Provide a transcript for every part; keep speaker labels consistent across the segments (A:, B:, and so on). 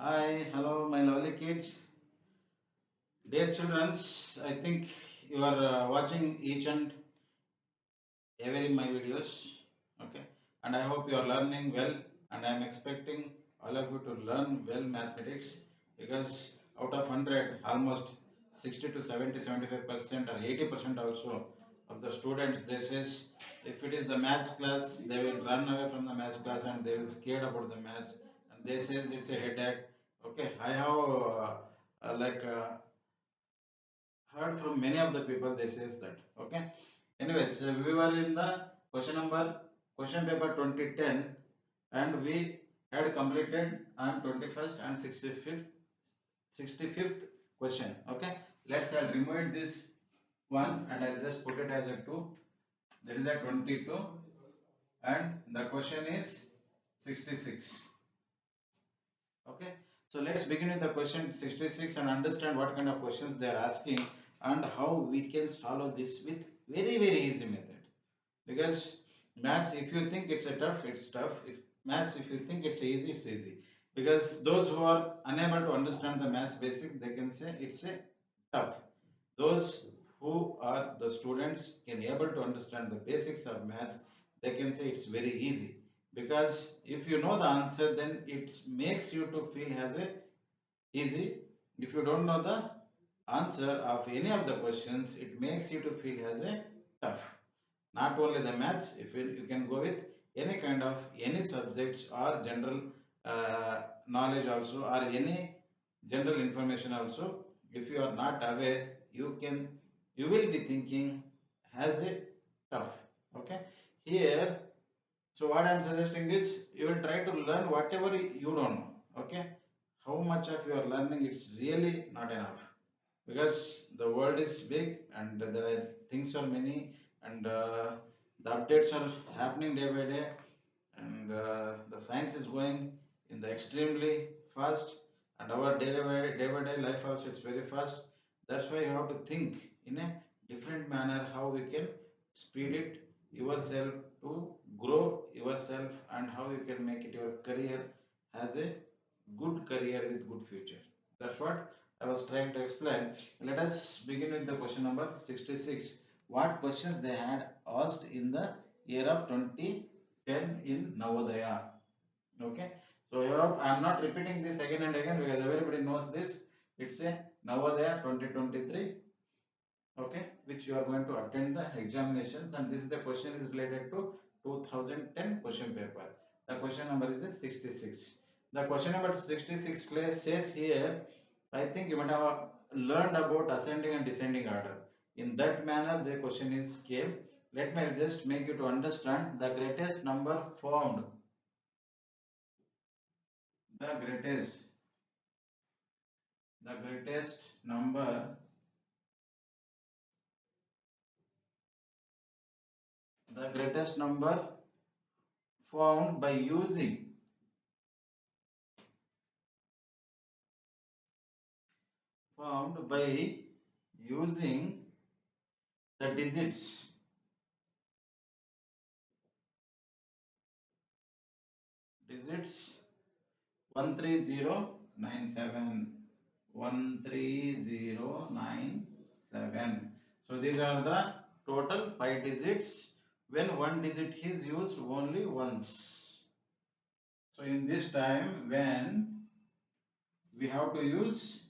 A: Hi, hello, my lovely kids. Dear children, I think you are watching each and every my videos. Okay, and I hope you are learning well. And I am expecting all of you to learn well mathematics because out of 100, almost 60 to 70, 75% or 80% also of the students, they says if it is the maths class, they will run away from the maths class and they will scared about the maths and they says it's a headache. Okay, I have heard from many of the people they says that. Okay, anyways, we were in the question paper 2010 and we had completed on 21st and 65th question. Okay, let's remove this one and I'll just put it as a 2. That is a 22 and the question is 66. Okay, so let's begin with the question 66 and understand what kind of questions they are asking and how we can solve this with very easy method. Because maths, if you think it's a tough, it's tough. If maths, if you think it's easy, it's easy. Because those who are unable to understand the maths basic, they can say it's a tough. Those who are the students can able to understand the basics of maths, they can say it's very easy. Because if you know the answer, then it makes you to feel as a easy. If you don't know the answer of any of the questions, it makes you to feel as a tough. Not only the maths, if you can go with any kind of any subjects or general knowledge also or any general information also. If you are not aware, you will be thinking as a tough. Okay, here, so what I am suggesting is you will try to learn whatever you don't know. Okay, how much of you are learning, it's really not enough because the world is big and the things are many and the updates are happening day by day and the science is going in the extremely fast and our day by day life also it's very fast. That's why you have to think in a different manner how we can speed it yourself to grow yourself and how you can make it your career as a good career with good future. That's what I was trying to explain. Let us begin with the question number 66. What questions they had asked in the year of 2010 in Navodaya? Okay. So here I am not repeating this again and again because everybody knows this. It's a Navodaya 2023. Okay, which you are going to attend the examinations and this is the question is related to 2010 question paper. The question number is 66. The question number 66 says here, I think you might have learned about ascending and descending order. In that manner the question is came. Let me just make you to understand the greatest number found. The greatest number the greatest number found by using the digits 13097 13097. So these are the total 5 digits when one digit is used only once. So in this time when we have to use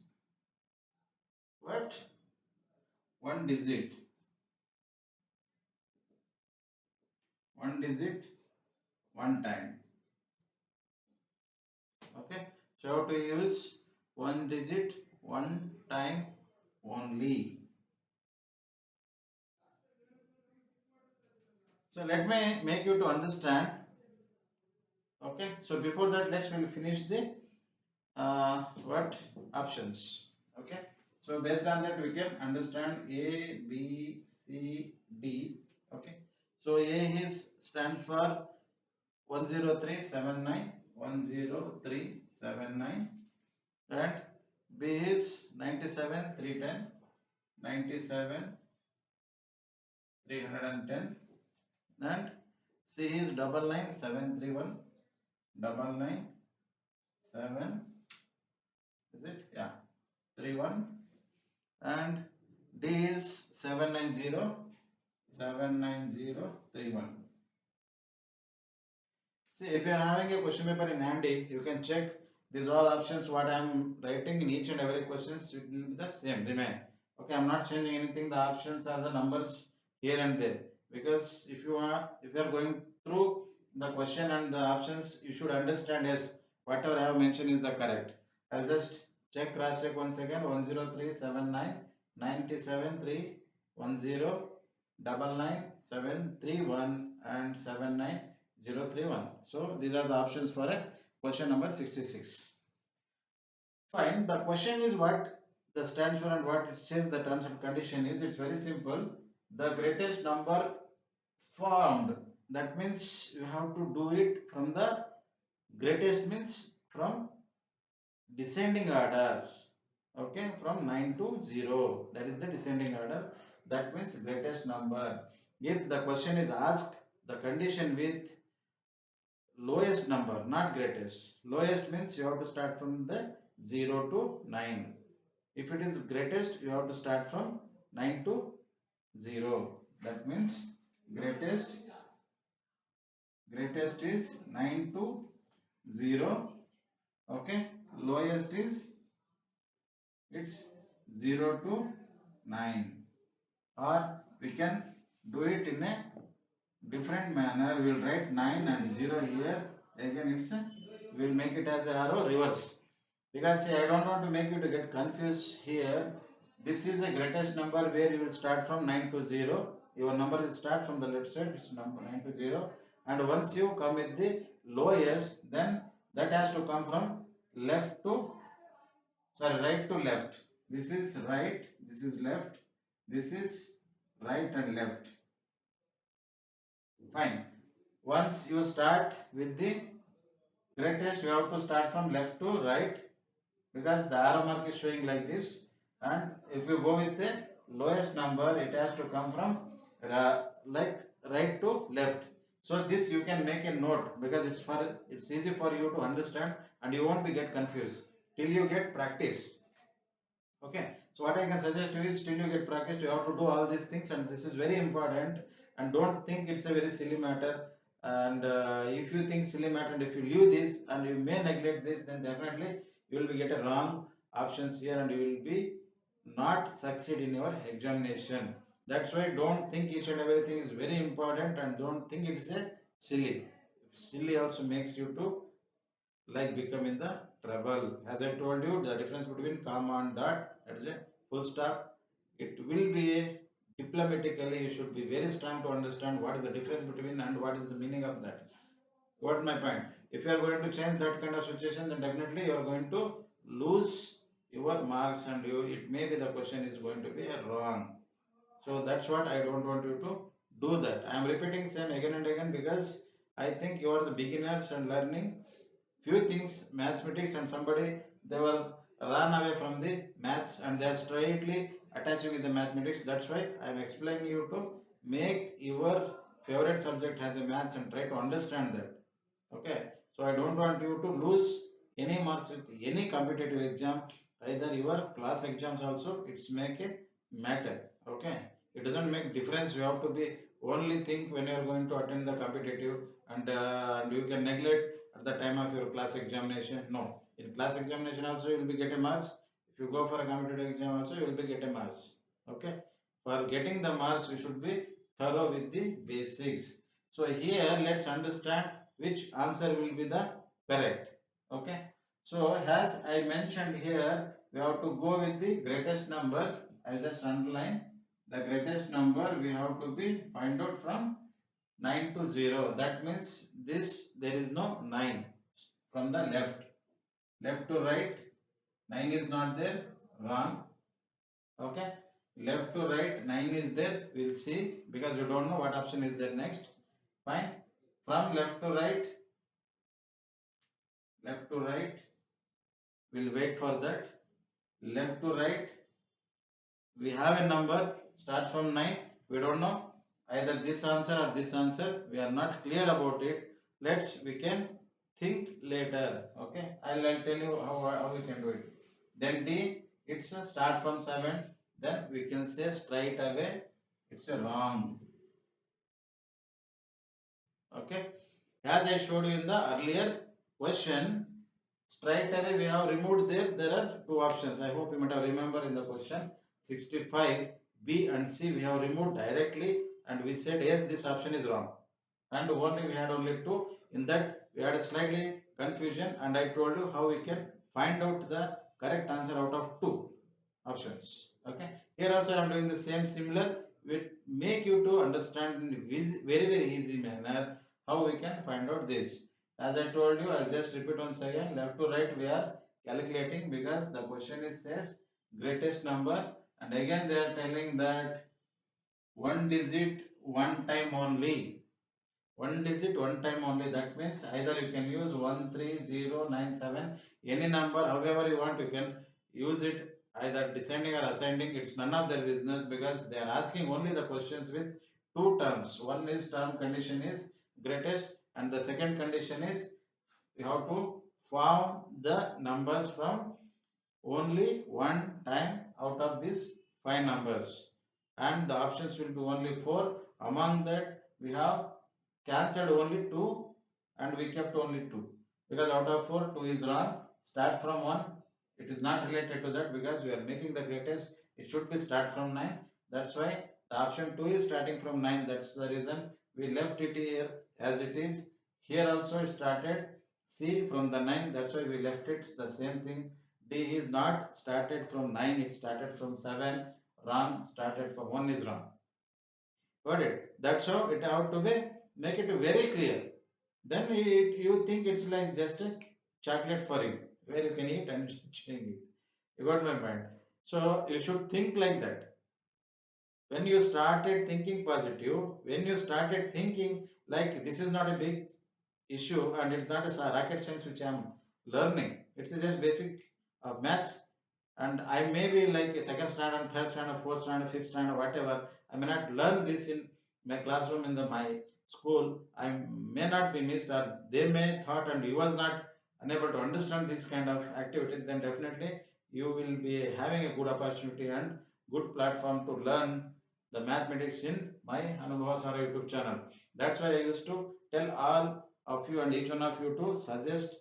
A: what? One digit one time. Okay, so how to use one digit one time only. So let me make you to understand. Okay, so before that let's finish the what options. Okay, so based on that we can understand A, B, C, D. Okay, so A is stands for 10379 10379 and B is 97310 97310 and C is 99731 99731 79031 and D is 79031. See, if you are having a question paper in handy, you can check these all options. What I am writing in each and every questions will be the same, remain. Okay, I am not changing anything. The options are the numbers here and there. Because if you are going through the question and the options, you should understand yes, whatever I have mentioned is the correct. I'll just check cross check once again. 10379 97310 99731 and 79031. So these are the options for a question number 66. Fine. The question is what the stands for and what it says the terms and condition is. It's very simple. The greatest number formed. That means you have to do it from the greatest means from descending order. Okay, from 9 to 0. That is the descending order. That means greatest number. If the question is asked, the condition with lowest number, not greatest. Lowest means you have to start from the 0 to 9. If it is greatest, you have to start from 9 to 0. That means greatest is 9 to 0. Okay. Lowest is it's 0 to 9. Or we can do it in a different manner. We will write 9 and 0 here. Again it's we will make it as a arrow reverse. Because see, I don't want to make you to get confused here. This is the greatest number where you will start from 9 to 0. Your number will start from the left side, it's number 9 to 0. And once you come with the lowest, then that has to come from left to right to left. This is right, this is left, this is right and left. Fine. Once you start with the greatest, you have to start from left to right because the arrow mark is showing like this. And if you go with the lowest number, it has to come from like right to left. So this you can make a note because it's easy for you to understand and you won't be get confused till you get practice. Okay, so what I can suggest you is till you get practice, you have to do all these things, and this is very important. And don't think it's a very silly matter. And if you think silly matter, and if you leave this and you may neglect this, then definitely you will be get a wrong options here, and you will be not succeed in your examination. That's why don't think each and everything is very important, and don't think it's a silly. Silly also makes you to like become in the trouble. As I told you, the difference between comma and dot, that is a full stop. It will be a diplomatically, you should be very strong to understand what is the difference between and what is the meaning of that. Got my point? If you are going to change that kind of situation, then definitely you are going to lose your marks, and you it may be the question is going to be a wrong. So that's what I don't want you to do that. I am repeating same again and again because I think you are the beginners and learning few things mathematics, and somebody they were run away from the maths and they are straightly attaching with the mathematics. That's why I am explaining you to make your favorite subject as a maths and try to understand that. Okay, so I don't want you to lose any marks with any competitive exam, either your class exams also. It's make a matter. Okay, it doesn't make difference. You have to be only think when you are going to attend the competitive, and you can neglect at the time of your class examination. No, in class examination also you will be getting marks. If you go for a competitive exam also you will be getting marks. Okay, for getting the marks you should be thorough with the basics. So here let's understand which answer will be the correct. Okay, so as I mentioned here, we have to go with the greatest number. I just underline the greatest number we have to be find out from 9 to 0. That means this there is no 9 from the left to right. 9 is not there, wrong. Okay, left to right 9 is there. We'll see because you don't know what option is there next. Fine. From left to right, we'll wait for that. Left to right, we have a number starts from 9. We don't know either this answer or this answer. We are not clear about it. We can think later. Okay, I'll tell you how we can do it. Then D, it's a start from 7, then we can say straight away it's a wrong. Okay, as I showed you in the earlier question, straight away we have removed there are two options. I hope you might have remember in the question 65, B and C we have removed directly, and we said yes, this option is wrong, and only we had only two. In that we had a slightly confusion, and I told you how we can find out the correct answer out of two options. Okay, here also I am doing the same similar, will make you to understand in very easy manner how we can find out this. As I told you, I'll just repeat once again. Left to right we are calculating, because the question is says greatest number, and again they are telling that one digit one time only. One digit one time only, that means either you can use 13097, any number however you want, you can use it either descending or ascending. It's none of their business, because they are asking only the questions with two terms. One is term condition is greatest, and the second condition is you have to form the numbers from only one time out of these five numbers, and the options will be only four. Among that we have cancelled only two, and we kept only two, because out of four, two is wrong. Start from one, it is not related to that, because we are making the greatest, it should be start from 9. That's why the option 2 is starting from 9. That's the reason we left it here as it is. Here also it started C from the 9. That's why we left it the same thing. D is not started from 9, it started from 7. Wrong, started from 1 is wrong. Got it? That's how it have to be, make it very clear. Then you think it's like just a chocolate for you, where you can eat and chewing it. You got my point. So you should think like that. When you started thinking positive, when you started thinking like this is not a big issue and it's not a rocket science which I'm learning, it's just basic maths, and I may be like a second standard, third standard, fourth standard, fifth standard, whatever. I may not learn this in my classroom in the my school. I may not be missed, or they may thought and you was not unable to understand this kind of activities. Then definitely you will be having a good opportunity and good platform to learn the mathematics in my ANUBHAVA SAARA YouTube channel. That's why I used to tell all of you and each one of you to suggest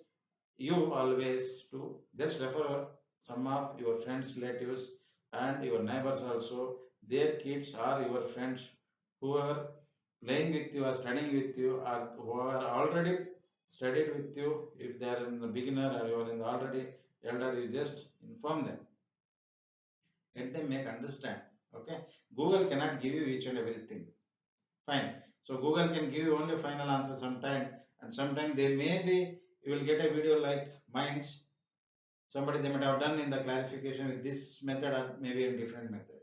A: you always to just refer some of your friends, relatives, and your neighbors also, their kids or your friends who are playing with you or studying with you, or who are already studied with you. If they are in the beginner or you are in the already elder, you just inform them, let them make understand. Okay, Google cannot give you each and everything. Fine. So Google can give you only final answer sometime, and sometime they may be, you will get a video like mine's. Somebody they might have done in the clarification with this method or maybe a different method.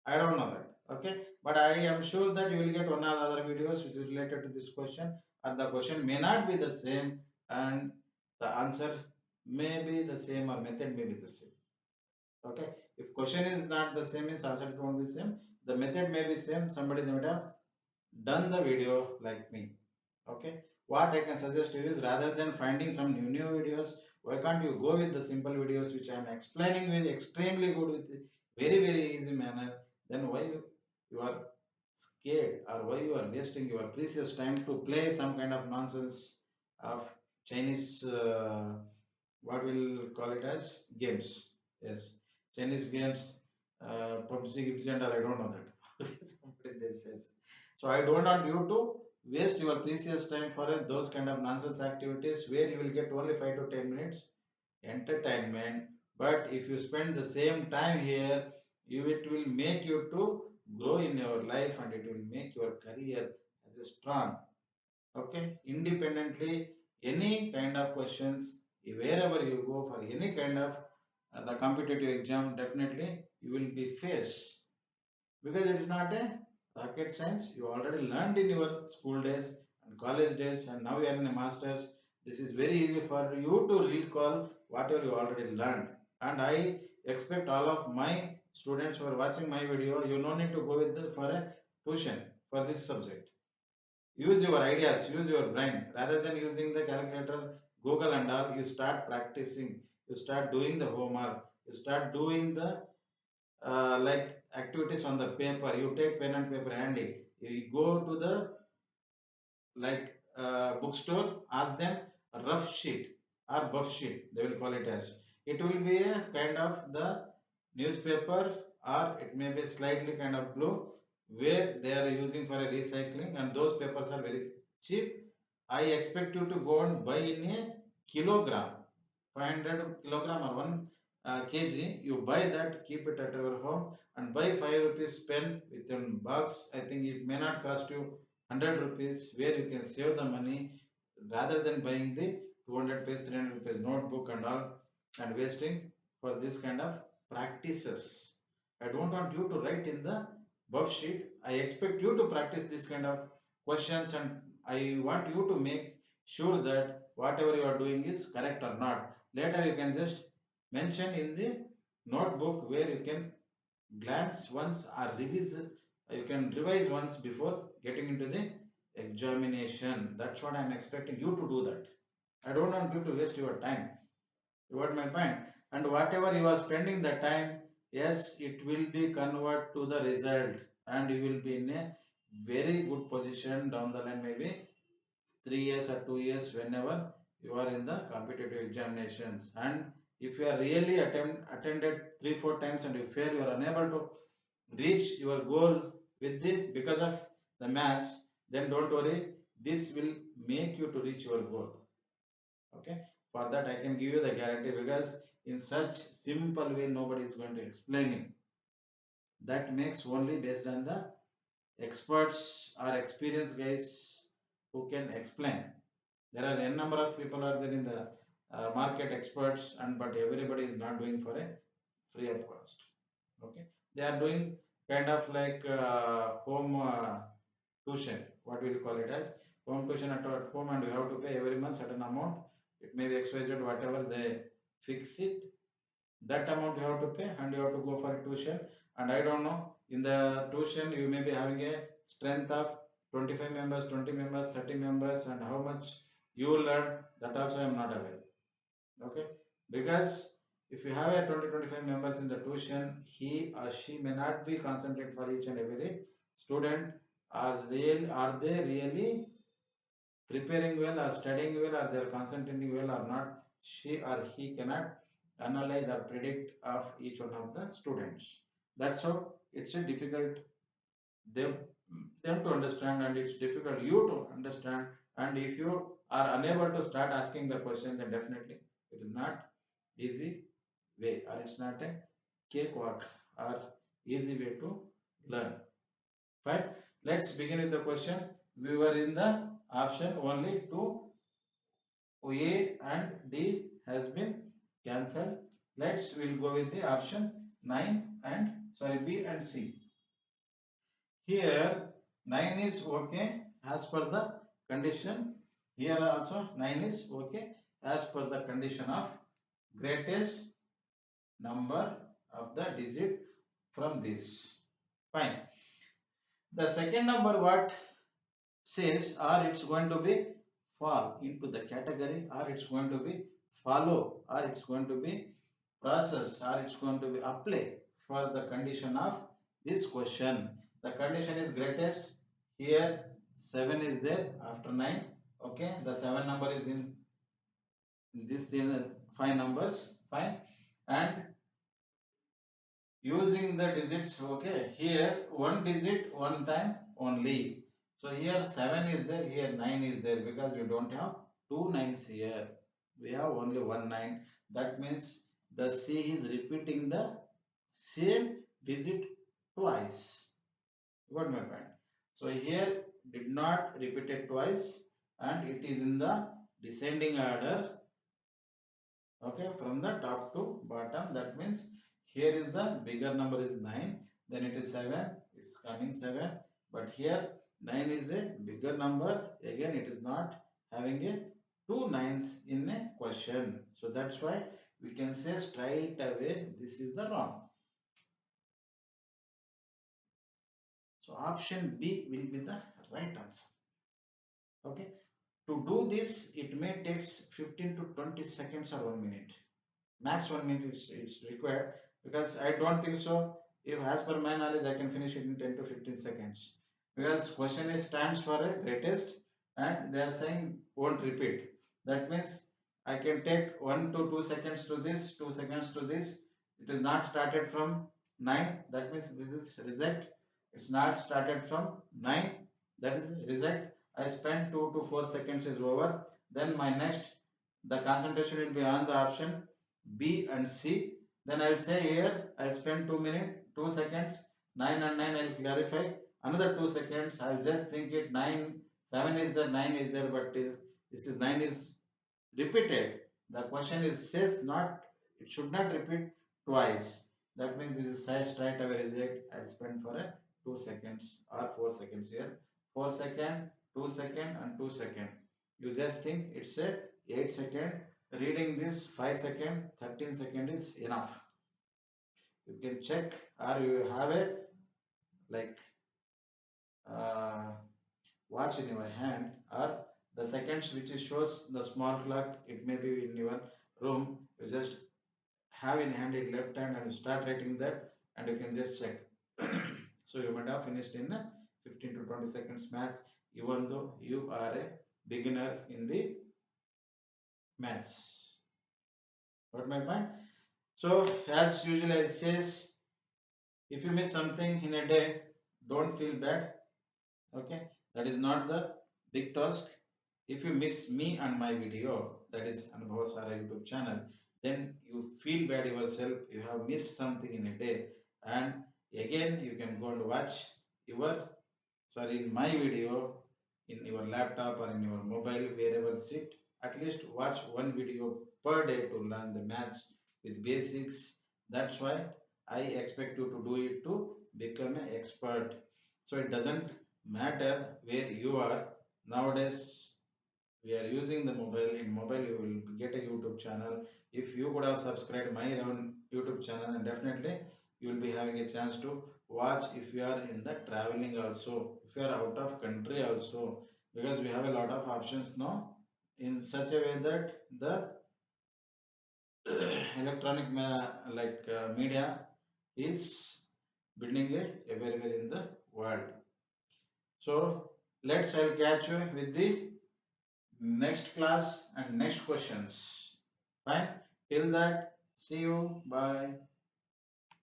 A: I don't know that. Okay, but I am sure that you will get one or other videos which is related to this question, and the question may not be the same, and the answer may be the same, or method may be the same. Okay, if question is not the same, means answer it won't be same. The method may be same. Somebody they might have done the video like me. Okay, what I can suggest you is, rather than finding some new videos, why can't you go with the simple videos which I am explaining with extremely good with very easy manner. Then why you are scared, or why you are wasting your precious time to play some kind of nonsense of Chinese, what we'll call it as games. Yes, Chinese games, PUBG, Gibbs and all, I don't know that. Somebody they says. So I don't want you to waste your precious time for those kind of nonsense activities where you will get only 5 to 10 minutes entertainment. But if you spend the same time here, it will make you to grow in your life, and it will make your career as a strong. Okay, independently, any kind of questions, wherever you go for any kind of the competitive exam, definitely you will be faced, because it's not a rocket science. You already learned in your school days and college days, and now you are in a master's. This is very easy for you to recall whatever you already learned. And I expect all of my students who are watching my video, you no need to go with for a tuition for this subject. Use your ideas, use your brain, rather than using the calculator, Google and all. You start practicing, you start doing the homework, You start doing the like activities on the paper. You take pen and paper handy. You go to the like bookstore, ask them a rough sheet or buff sheet, they will call it as. It will be a kind of the newspaper, or it may be slightly kind of blue, where they are using for a recycling, and those papers are very cheap. I expect you to go and buy in a kilogram, 500 kilogram or 1 kg. You buy that, keep it at your home, and buy 5 rupees pen within box. I think it may not cost you 100 rupees, where you can save the money rather than buying the 200 rupees, 300 rupees notebook and all, and wasting for this kind of practices. I don't want you to write in the buff sheet. I expect you to practice this kind of questions, and I want you to make sure that whatever you are doing is correct or not. Later you can just mention in the notebook, where you can glance once or revise, you can revise once before getting into the examination. That's what I'm expecting you to do that. I don't want you to waste your time. You got my point? And whatever you are spending the time, yes, it will be convert to the result, and you will be in a very good position down the line, maybe 3 years or 2 years, whenever you are in the competitive examinations. And if you are really attended 3 4 times and you fail, you are unable to reach your goal with the because of the maths, then don't worry, this will make you to reach your goal. Okay, for that I can give you the guarantee, because in such simple way nobody is going to explain it. That makes only based on the experts or experienced guys who can explain. There are n number of people are there in the market experts, and but everybody is not doing for a free of cost. Okay, they are doing kind of like home tuition, what will you call it as home tuition at home, and you have to pay every month certain amount. It may be xyz, whatever they fix it, that amount you have to pay, and you have to go for tuition. And I don't know, in the tuition you may be having a strength of 25 members, 20 members, 30 members, and how much you will learn, that also I am not aware. Okay, because if you have a 20 25 members in the tuition, he or she may not be concentrate for each and every student. Are they really preparing well or studying well, or they are concentrating well or not? She or he cannot analyze or predict of each one of the students. That's how it's a difficult them them to understand, and it's difficult you to understand. And if you are unable to start asking the question, then definitely it is not easy way, or it's not a cakewalk or easy way to learn. Fine, let's begin with the question. We were in the option only two, A and D has been cancelled. Let's we'll go with the option 9 and sorry B and C. Here 9 is okay as per the condition. Here also 9 is okay as per the condition of greatest number of the digit from this. Fine. The second number what says, or it's going to be fall into the category, or it's going to be follow, or it's going to be process, or it's going to be apply for the condition of this question. The condition is greatest. Here 7 is there after 9. Okay, the 7 number is in this 5 numbers. Fine. And using the digits, okay, here one digit one time only. So here 7 is there, here 9 is there, because we don't have two nines here, we have only one 9. That means the C is repeating the same digit twice. Got my point? So here did not repeat it twice, and it is in the descending order. Okay, from the top to bottom. That means here is the bigger number is 9, then it is 7, it's coming 7. But here 9 is a bigger number, again it is not having a two nines in a question. So that's why we can say straight away this is the wrong. So option B will be the right answer. Okay, to do this it may takes 15 to 20 seconds or 1 minute. Max 1 minute it's required, because I don't think so. If as per my knowledge, I can finish it in 10 to 15 seconds. Because question is stands for a greatest, and they are saying won't repeat. That means I can take 1 to 2 seconds to this, 2 seconds to this. It is not started from 9. That means this is reject. It's not started from 9. That is reject. I spent 2 to 4 seconds is over. Then my next, the concentration will be on the option B and C. Then I'll say here I'll spend 2 minutes, 2 seconds, 9 and 9 I'll clarify. Another 2 seconds, I'll just think it 9, 7 is there, 9 is there, but this is 9 is repeated. The question is says not, it should not repeat twice. That means this is size straight away reject. I'll spend for a 2 seconds or 4 seconds here. 4 second, 2 second, and 2 second. You just think it's a 8 second. Reading this 5 second, 13 second is enough. You can check, or you have a like uh, watch in your hand, or the seconds which is shows the small clock. It may be in your room. You just have in hand in left hand and you start writing that, and you can just check. So you might have finished in 15 to 20 seconds maths, even though you are a beginner in the maths. Got my point? So as usual I says, if you miss something in a day, don't feel bad. Okay, that is not the big task. If you miss me and my video, that is Anubhava Sara YouTube channel, then you feel bad yourself. You have missed something in a day, and again you can go and watch your, sorry, in my video in your laptop or in your mobile, wherever sit. At least watch one video per day to learn the maths with basics. That's why I expect you to do it to become an expert. So it doesn't matter where you are. Nowadays we are using the mobile. In mobile you will get a YouTube channel. If you could have subscribed my own YouTube channel, then definitely you will be having a chance to watch if you are in the traveling also, if you are out of country also, because we have a lot of options now, in such a way that the electronic media is building a very very in the world. So let's, I'll catch you with the next class and next questions. Fine. Till that, see you. Bye.